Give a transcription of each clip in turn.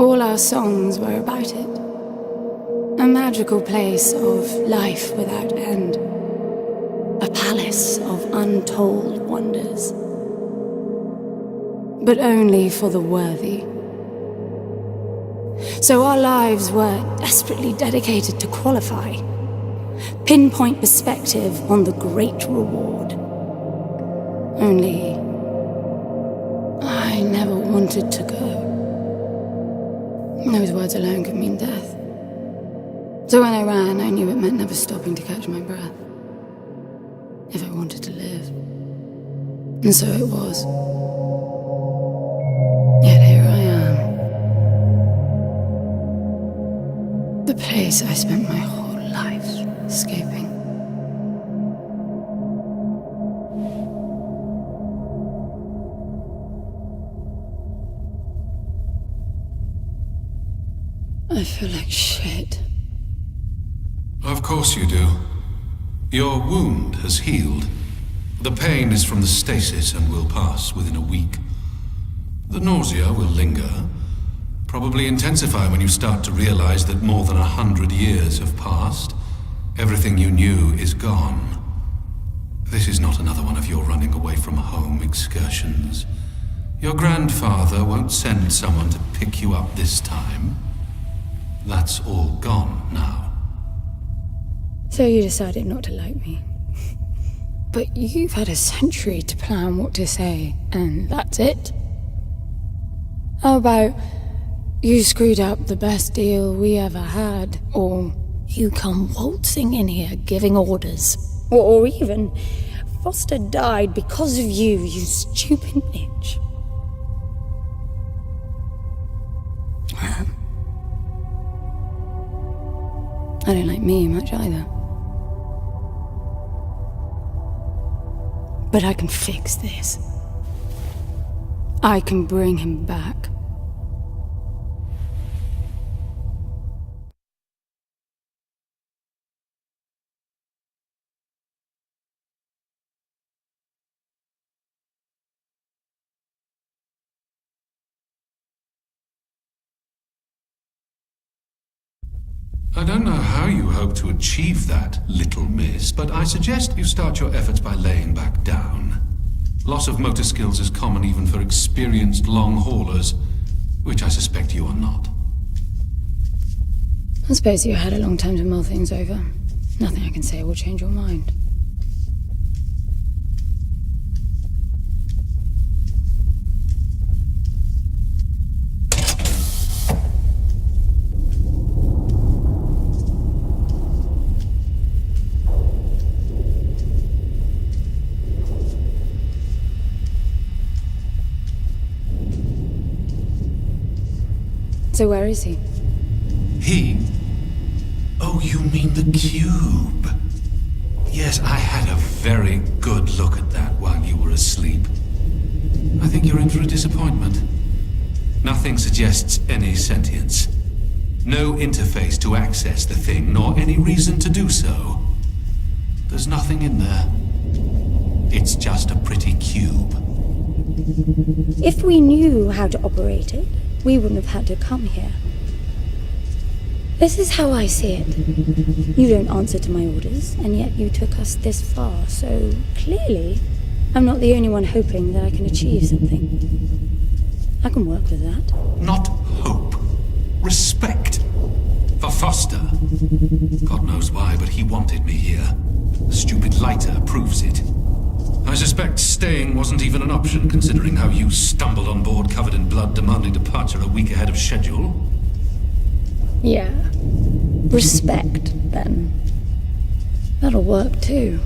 All our songs were about it. A magical place of life without end. A palace of untold wonders. But only for the worthy. So our lives were desperately dedicated to qualify. Pinpoint perspective on the great reward. Only I never wanted to go. Those words alone could mean death. So when I ran, I knew it meant never stopping to catch my breath. If I wanted to live. And so it was. Yet here I am. The place I spent my whole life escaping. I feel like shit. Of course you do. Your wound has healed. The pain is from the stasis and will pass within a week. The nausea will linger, probably intensify when you start to realize that more than 100 years have passed. Everything you knew is gone. This is not another one of your running away from home excursions. Your grandfather won't send someone to pick you up this time. That's all gone now. So you decided not to like me. But you've had a century to plan what to say, and that's it? How about you screwed up the best deal we ever had, or you come waltzing in here giving orders, or even Foster died because of you, you stupid bitch. I don't like me much either. But I can fix this. I can bring him back. I don't know how you hope to achieve that, little miss, but I suggest you start your efforts by laying back down. Loss of motor skills is common even for experienced long haulers, which I suspect you are not. I suppose you had a long time to mull things over. Nothing I can say will change your mind. So where is he? He? Oh, you mean the cube. Yes, I had a very good look at that while you were asleep. I think you're in for a disappointment. Nothing suggests any sentience. No interface to access the thing, nor any reason to do so. There's nothing in there. It's just a pretty cube. If we knew how to operate it, we wouldn't have had to come here. This is how I see it. You don't answer to my orders, and yet you took us this far, so clearly I'm not the only one hoping that I can achieve something. I can work with that. Not hope. Respect. For Foster. God knows why, but he wanted me here. The stupid lighter proves it. I suspect staying wasn't even an option, considering how you stumbled on board covered in blood, demanding departure a week ahead of schedule. Yeah. Respect, then. That'll work, too.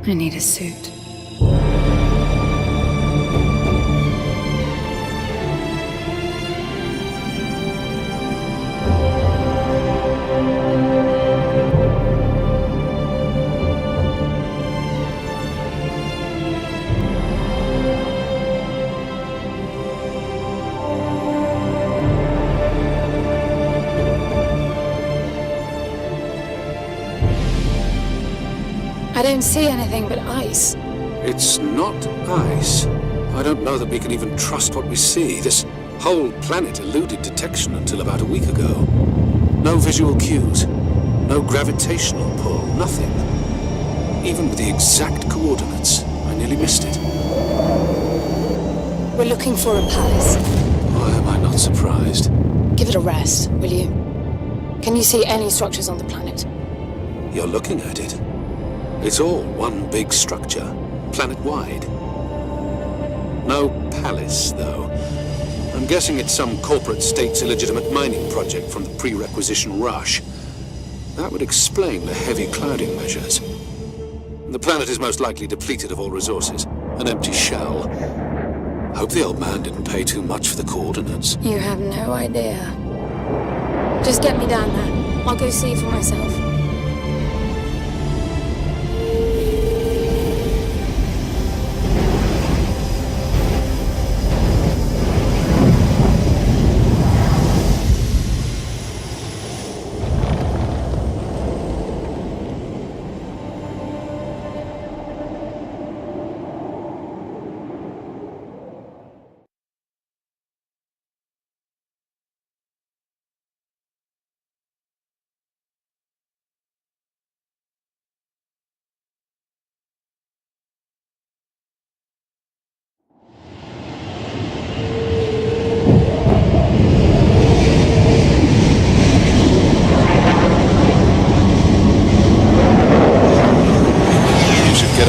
I need a suit. I don't see anything but ice. It's not ice. I don't know that we can even trust what we see. This whole planet eluded detection until about a week ago. No visual cues, no gravitational pull, nothing. Even with the exact coordinates, I nearly missed it. We're looking for a palace. Why am I not surprised? Give it a rest, will you? Can you see any structures on the planet? You're looking at it. It's all one big structure, planet-wide. No palace, though. I'm guessing it's some corporate state's illegitimate mining project from the pre-requisition rush. That would explain the heavy clouding measures. The planet is most likely depleted of all resources. An empty shell. Hope the old man didn't pay too much for the coordinates. You have no idea. Just get me down there. I'll go see for myself.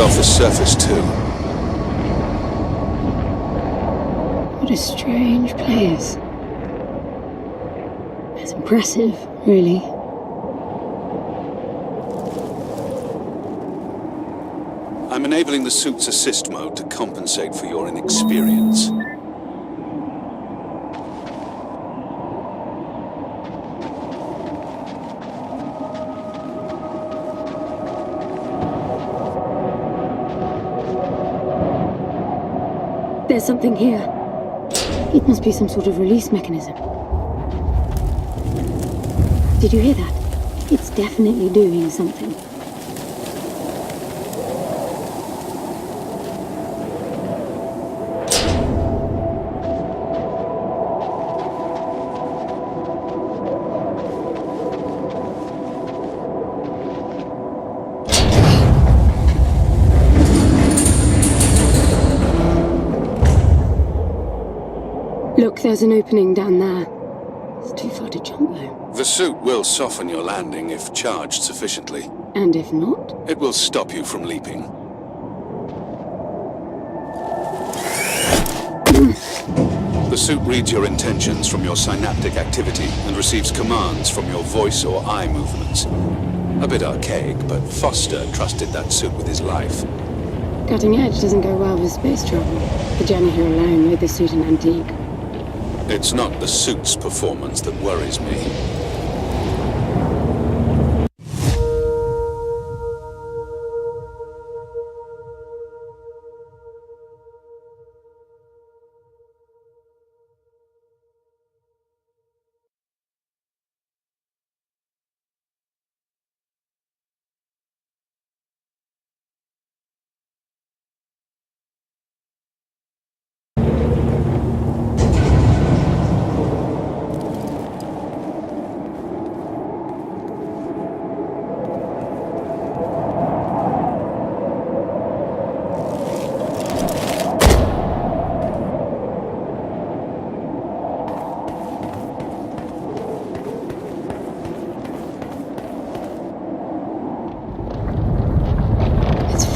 Off the surface, too. What a strange place. It's impressive, really. I'm enabling the suit's assist mode to compensate for your inexperience. There's something here. It must be some sort of release mechanism. Did you hear that? It's definitely doing something. Look, there's an opening down there. It's too far to jump, though. The suit will soften your landing if charged sufficiently. And if not? It will stop you from leaping. The suit reads your intentions from your synaptic activity and receives commands from your voice or eye movements. A bit archaic, but Foster trusted that suit with his life. Cutting edge doesn't go well with space travel. The journey here alone made the suit an antique. It's not the suit's performance that worries me.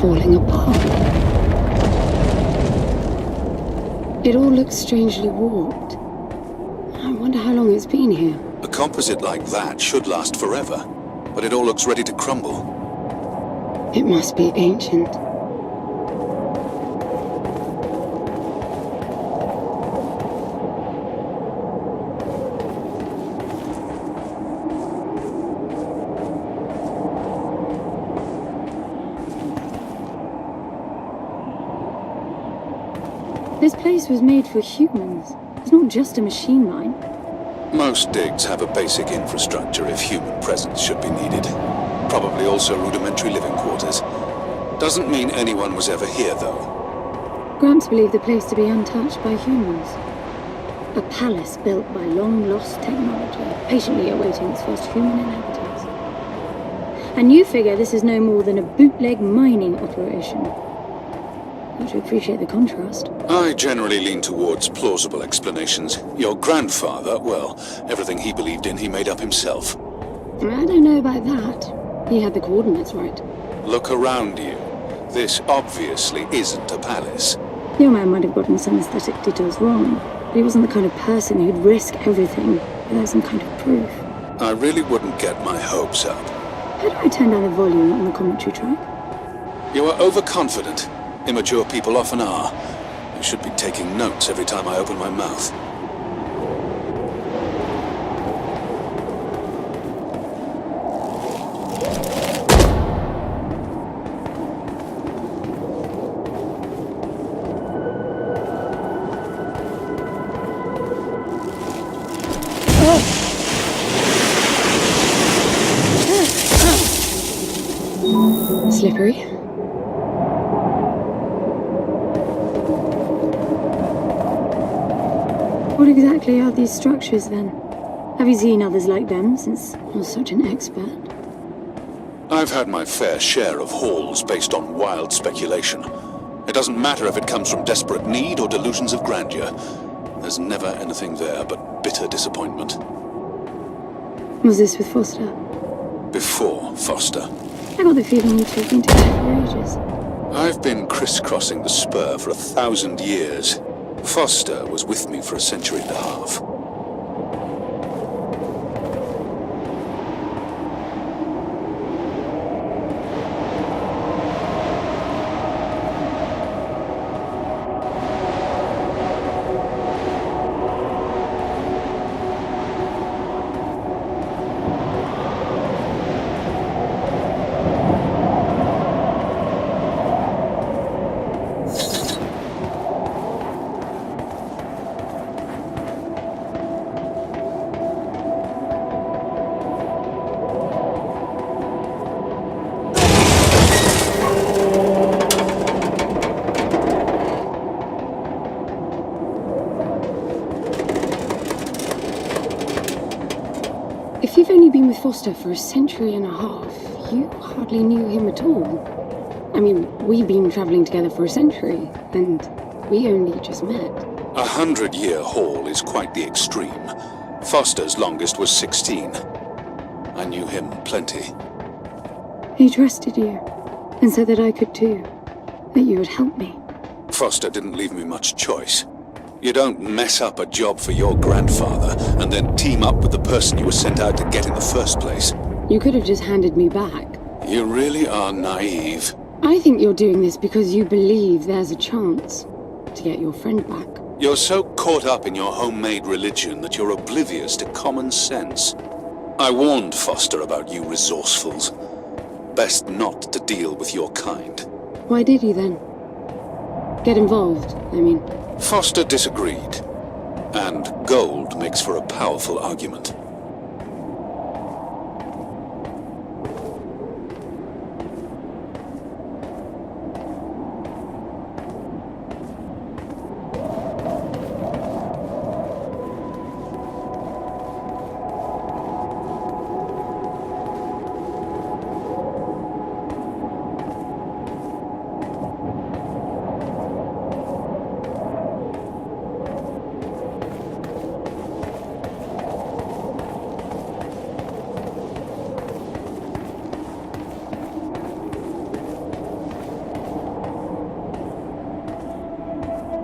Falling apart. It all looks strangely warped. I wonder how long it's been here. A composite like that should last forever, but it all looks ready to crumble. It must be ancient. This place was made for humans. It's not just a machine mine. Most digs have a basic infrastructure if human presence should be needed. Probably also rudimentary living quarters. Doesn't mean anyone was ever here, though. Gramps believed the place to be untouched by humans. A palace built by long-lost technology, patiently awaiting its first human inhabitants. And you figure this is no more than a bootleg mining operation. Got to appreciate the contrast. I generally lean towards plausible explanations. Your grandfather, well, everything he believed in he made up himself. I don't know about that. He had the coordinates right. Look around you. This obviously isn't a palace. Your man might have gotten some aesthetic details wrong, but he wasn't the kind of person who'd risk everything without some kind of proof. I really wouldn't get my hopes up. How do I turn down the volume on the commentary track? You are overconfident. Immature people often are. I should be taking notes every time I open my mouth. Slippery. What exactly are these structures, then? Have you seen others like them, since you're such an expert? I've had my fair share of hauls based on wild speculation. It doesn't matter if it comes from desperate need or delusions of grandeur. There's never anything there but bitter disappointment. Was this with Foster? Before Foster. I got the feeling you two have been together for ages. I've been crisscrossing the spur for 1,000 years. Foster was with me for a century and a half. If you've only been with Foster for a century and a half, you hardly knew him at all. I mean, we've been traveling together for a century, and we only just met. 100-year haul is quite the extreme. Foster's longest was 16. I knew him plenty. He trusted you, and said that I could too, that you would help me. Foster didn't leave me much choice. You don't mess up a job for your grandfather and then team up with the person you were sent out to get in the first place. You could have just handed me back. You really are naive. I think you're doing this because you believe there's a chance to get your friend back. You're so caught up in your homemade religion that you're oblivious to common sense. I warned Foster about you resourcefuls. Best not to deal with your kind. Why did you then? Get involved, I mean. Foster disagreed, and gold makes for a powerful argument.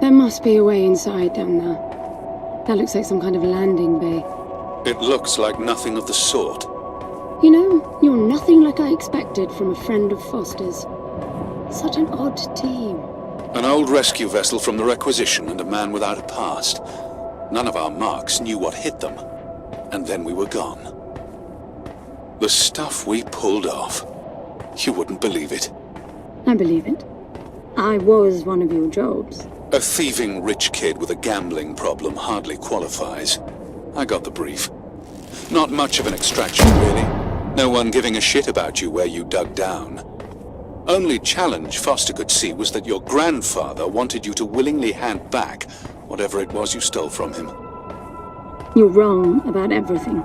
There must be a way inside down there. That looks like some kind of landing bay. It looks like nothing of the sort. You know, you're nothing like I expected from a friend of Foster's. Such an odd team. An old rescue vessel from the Requisition and a man without a past. None of our marks knew what hit them. And then we were gone. The stuff we pulled off. You wouldn't believe it. I believe it. I was one of your jobs. A thieving rich kid with a gambling problem hardly qualifies. I got the brief. Not much of an extraction, really. No one giving a shit about you where you dug down. Only challenge Foster could see was that your grandfather wanted you to willingly hand back whatever it was you stole from him. You're wrong about everything.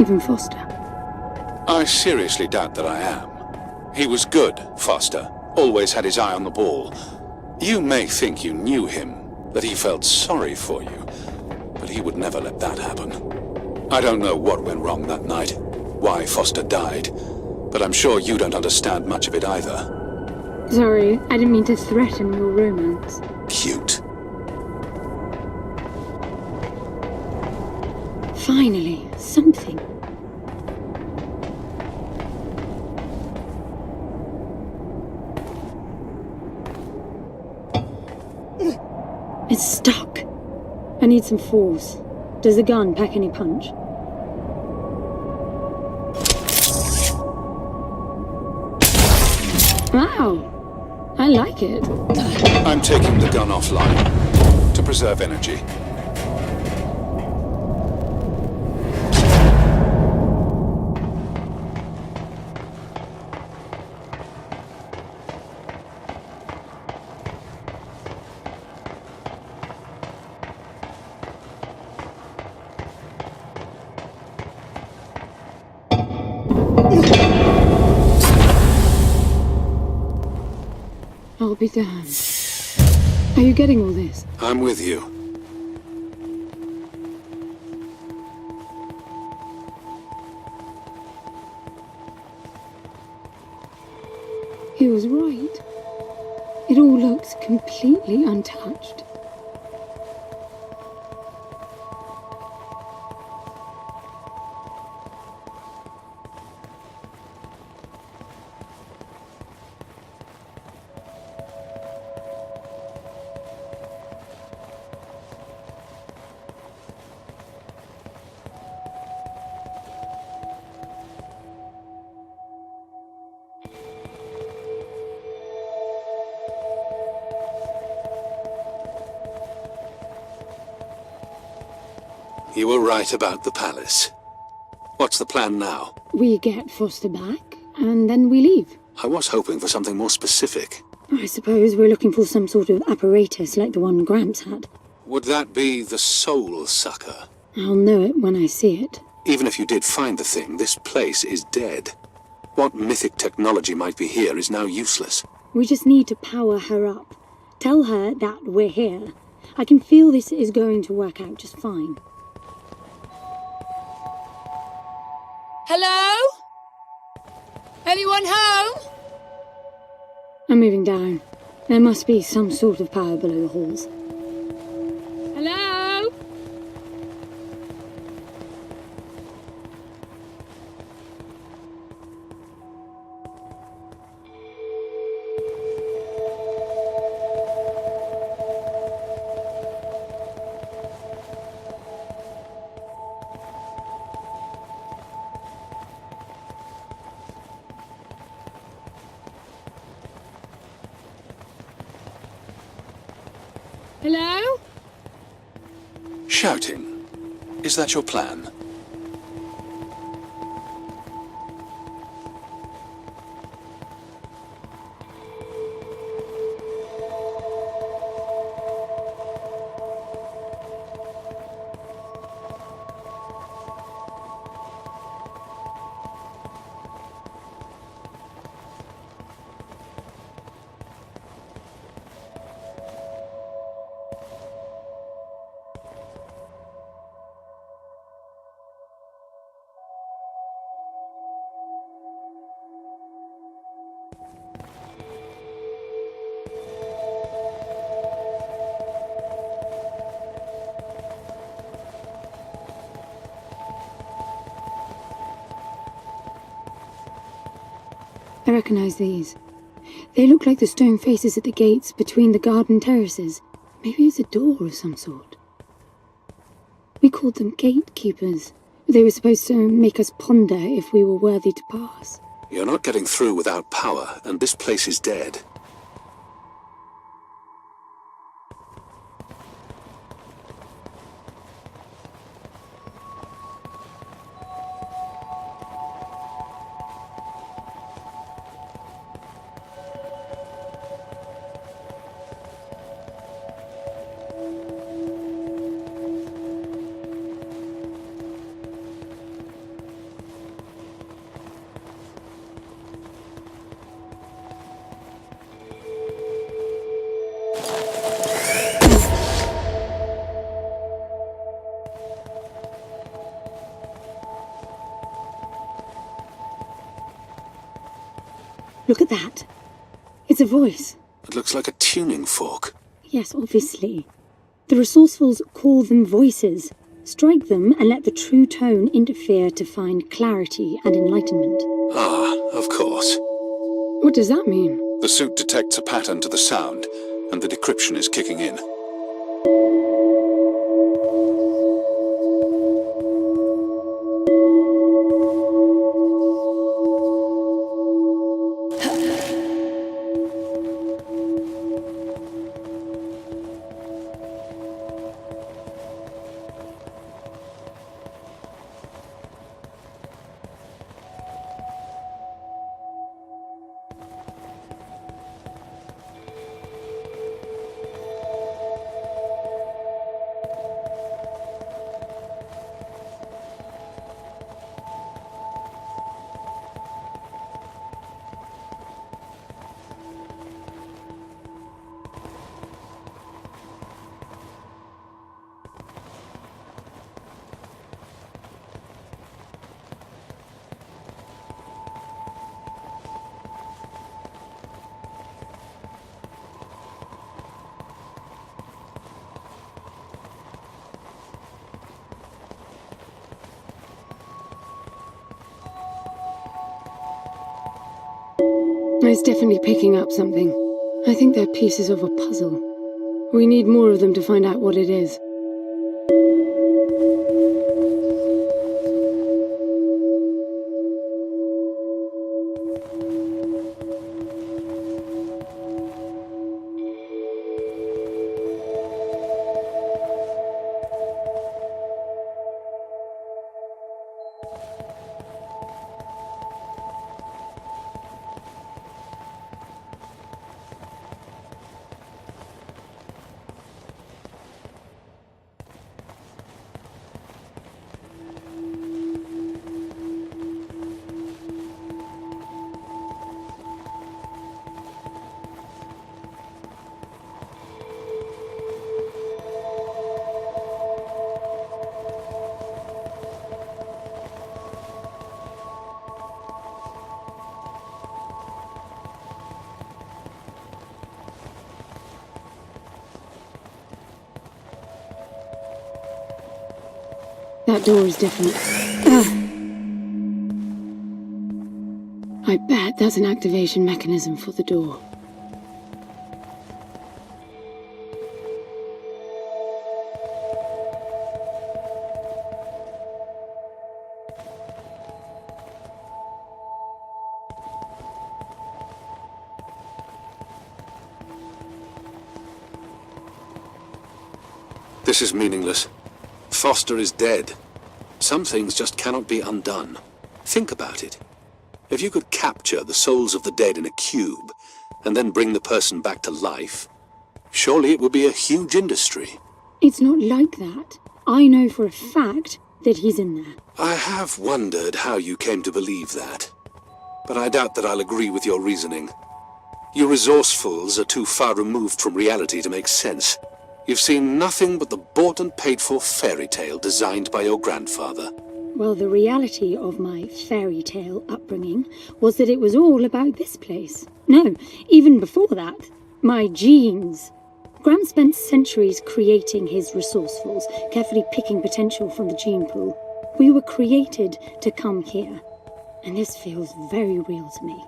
Even Foster. I seriously doubt that I am. He was good, Foster. Always had his eye on the ball. You may think you knew him, that he felt sorry for you, but he would never let that happen. I don't know what went wrong that night, why Foster died, but I'm sure you don't understand much of it either. Sorry, I didn't mean to threaten your romance. Cute. Finally, something. It's stuck. I need some force. Does the gun pack any punch? Wow, I like it. I'm taking the gun offline to preserve energy. I'll be damned. Are you getting all this? I'm with you. He was right. It all looks completely untouched. You were right about the palace. What's the plan now? We get Foster back, and then we leave. I was hoping for something more specific. I suppose we're looking for some sort of apparatus like the one Gramps had. Would that be the Soul Sucker? I'll know it when I see it. Even if you did find the thing, this place is dead. What mythic technology might be here is now useless. We just need to power her up. Tell her that we're here. I can feel this is going to work out just fine. Hello? Anyone home? I'm moving down. There must be some sort of power below the halls. Hello? Hello? Shouting. Is that your plan? I recognize these. They look like the stone faces at the gates between the garden terraces. Maybe it's a door of some sort. We called them gatekeepers. They were supposed to make us ponder if we were worthy to pass. You're not getting through without power, and this place is dead. Look at that. It's a voice. It looks like a tuning fork. Yes, obviously. The resourcefuls call them voices. Strike them and let the true tone interfere to find clarity and enlightenment. Ah, of course. What does that mean? The suit detects a pattern to the sound, and the decryption is kicking in. It's definitely picking up something. I think they're pieces of a puzzle. We need more of them to find out what it is. That door is definite. I bet that's an activation mechanism for the door. This is meaningless. Foster is dead. Some things just cannot be undone. Think about it. If you could capture the souls of the dead in a cube, and then bring the person back to life, surely it would be a huge industry. It's not like that. I know for a fact that he's in there. I have wondered how you came to believe that, but I doubt that I'll agree with your reasoning. You resourcefuls are too far removed from reality to make sense. You've seen nothing but the bought and paid for fairy tale designed by your grandfather. Well, the reality of my fairy tale upbringing was that it was all about this place. No, even before that, my genes. Gram spent centuries creating his resourcefuls, carefully picking potential from the gene pool. We were created to come here, and this feels very real to me.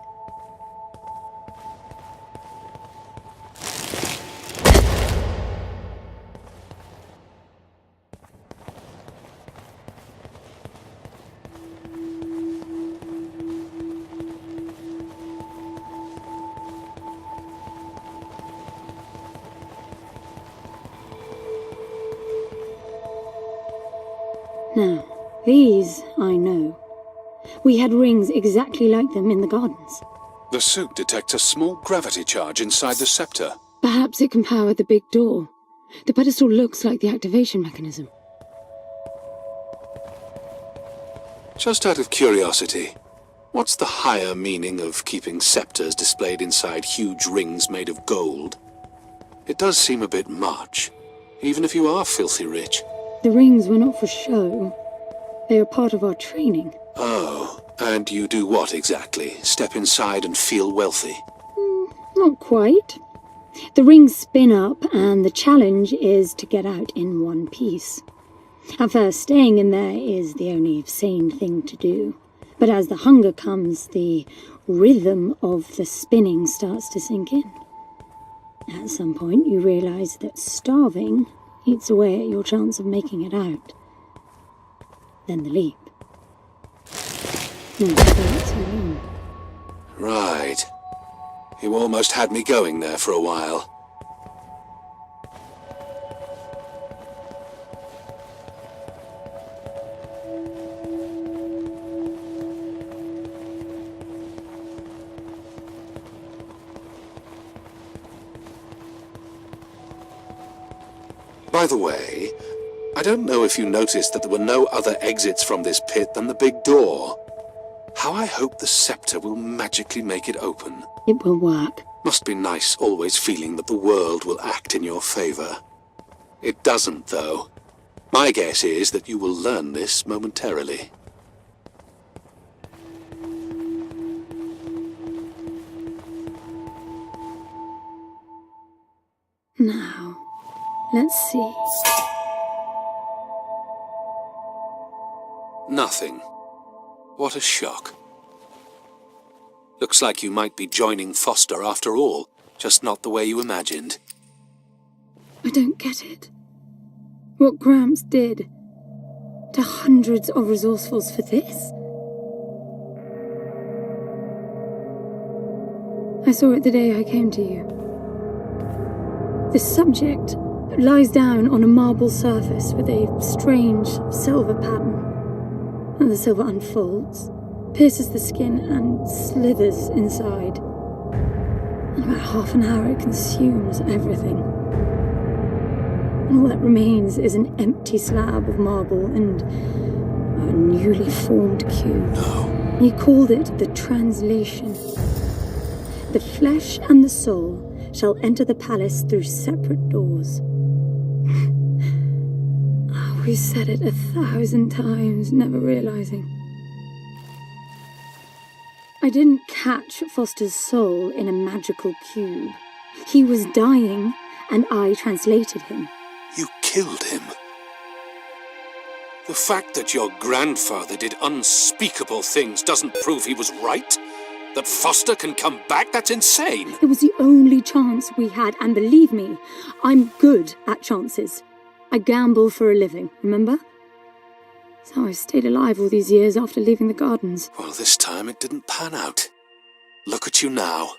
Now, these I know. We had rings exactly like them in the gardens. The suit detects a small gravity charge inside the scepter. Perhaps it can power the big door. The pedestal looks like the activation mechanism. Just out of curiosity, what's the higher meaning of keeping scepters displayed inside huge rings made of gold? It does seem a bit much, even if you are filthy rich. The rings were not for show. They are part of our training. Oh, And you do what exactly? Step inside and feel wealthy? Not quite. The rings spin up, and the challenge is to get out in one piece. At first, staying in there is the only sane thing to do. But as the hunger comes, the rhythm of the spinning starts to sink in. At some point, you realize that starving eats away at your chance of making it out. Then the leap. And that's alone. Right. You almost had me going there for a while. By the way, I don't know if you noticed that there were no other exits from this pit than the big door. How I hope the scepter will magically make it open. It will work. Must be nice always feeling that the world will act in your favor. It doesn't, though. My guess is that you will learn this momentarily. Now, let's see. Nothing. What a shock. Looks like you might be joining Foster after all, just not the way you imagined. I don't get it. What Gramps did to hundreds of resourcefuls for this? I saw it the day I came to you. The subject lies down on a marble surface with a strange silver pattern. And the silver unfolds, pierces the skin, and slithers inside. In about half an hour, it consumes everything. And all that remains is an empty slab of marble and a newly formed cube. No. He called it the translation. The flesh and the soul shall enter the palace through separate doors. We said it 1,000 times, never realizing. I didn't catch Foster's soul in a magical cube. He was dying, and I translated him. You killed him. The fact that your grandfather did unspeakable things doesn't prove he was right. That Foster can come back, that's insane. It was the only chance we had, and believe me, I'm good at chances. I gamble for a living, remember? So I've stayed alive all these years after leaving the gardens. Well, this time it didn't pan out. Look at you now.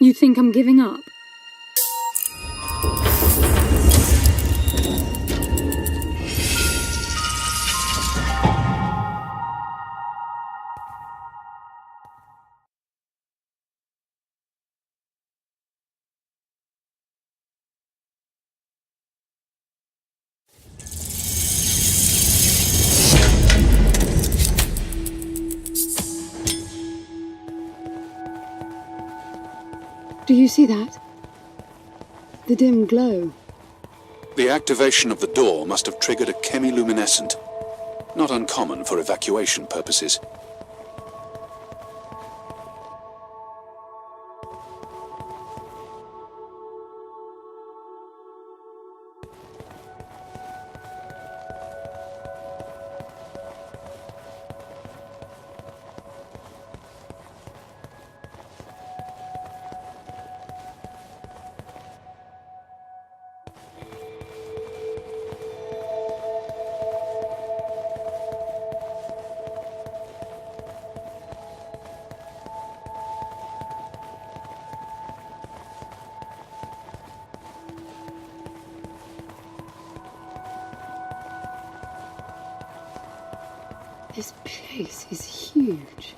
You think I'm giving up? Do you see that? The dim glow. The activation of the door must have triggered a chemiluminescent. Not uncommon for evacuation purposes. This place is huge.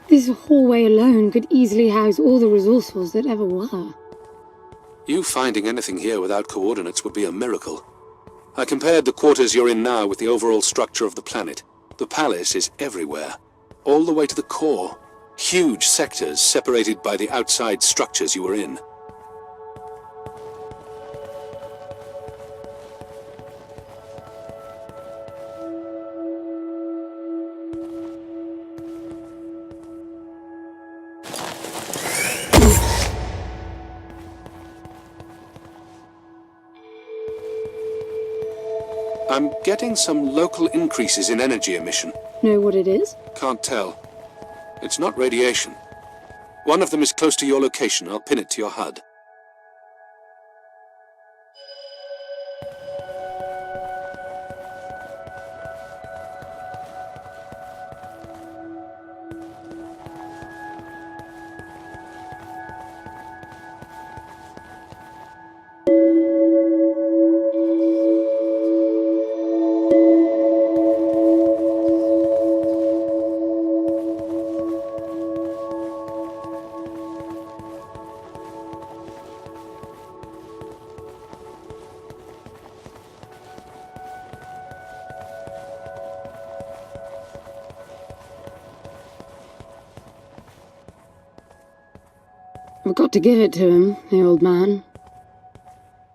This hallway alone could easily house all the resourcefuls that ever were. You finding anything here without coordinates would be a miracle. I compared the quarters you're in now with the overall structure of the planet. The palace is everywhere, all the way to the core. Huge sectors separated by the outside structures you were in. I'm getting some local increases in energy emission. Know what it is? Can't tell. It's not radiation. One of them is close to your location. I'll pin it to your HUD. I've got to give it to him, the old man.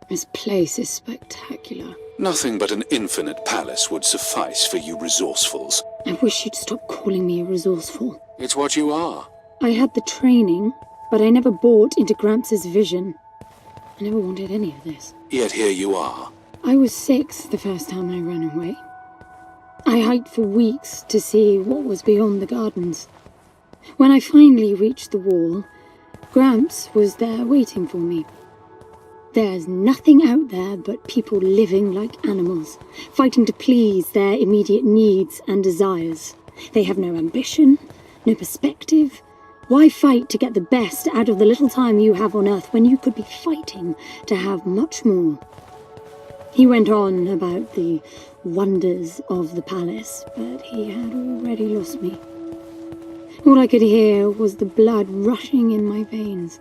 This place is spectacular. Nothing but an infinite palace would suffice for you resourcefuls. I wish you'd stop calling me a resourceful. It's what you are. I had the training, but I never bought into Gramps' vision. I never wanted any of this. Yet here you are. I was 6 the first time I ran away. I hiked for weeks to see what was beyond the gardens. When I finally reached the wall, Gramps was there waiting for me. There's nothing out there but people living like animals, fighting to please their immediate needs and desires. They have no ambition, no perspective. Why fight to get the best out of the little time you have on Earth when you could be fighting to have much more? He went on about the wonders of the palace, but he had already lost me. All I could hear was the blood rushing in my veins.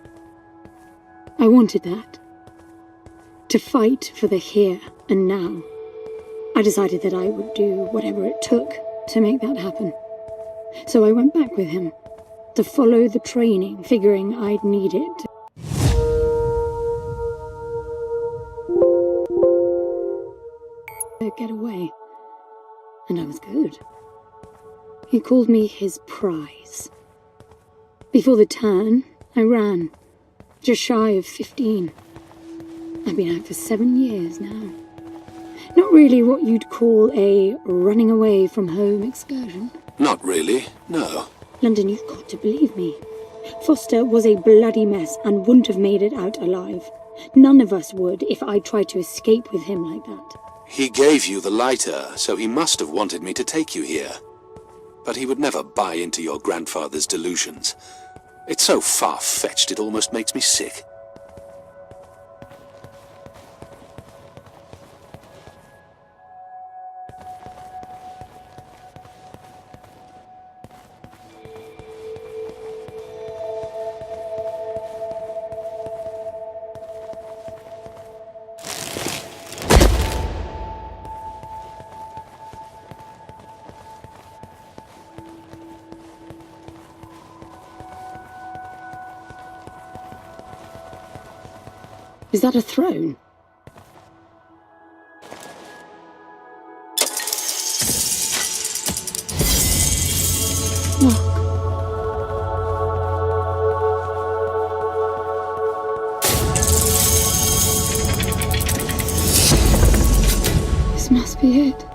I wanted that. To fight for the here and now. I decided that I would do whatever it took to make that happen. So I went back with him, to follow the training, figuring I'd need it. To get away. And I was good. He called me his prize. Before the turn, I ran, just shy of 15. I've been out for 7 years now. Not really what you'd call a running away from home excursion. Not really, no. London, you've got to believe me. Foster was a bloody mess and wouldn't have made it out alive. None of us would if I tried to escape with him like that. He gave you the lighter, so he must have wanted me to take you here. But he would never buy into your grandfather's delusions. It's so far-fetched it almost makes me sick. Is that a throne? Look. This must be it.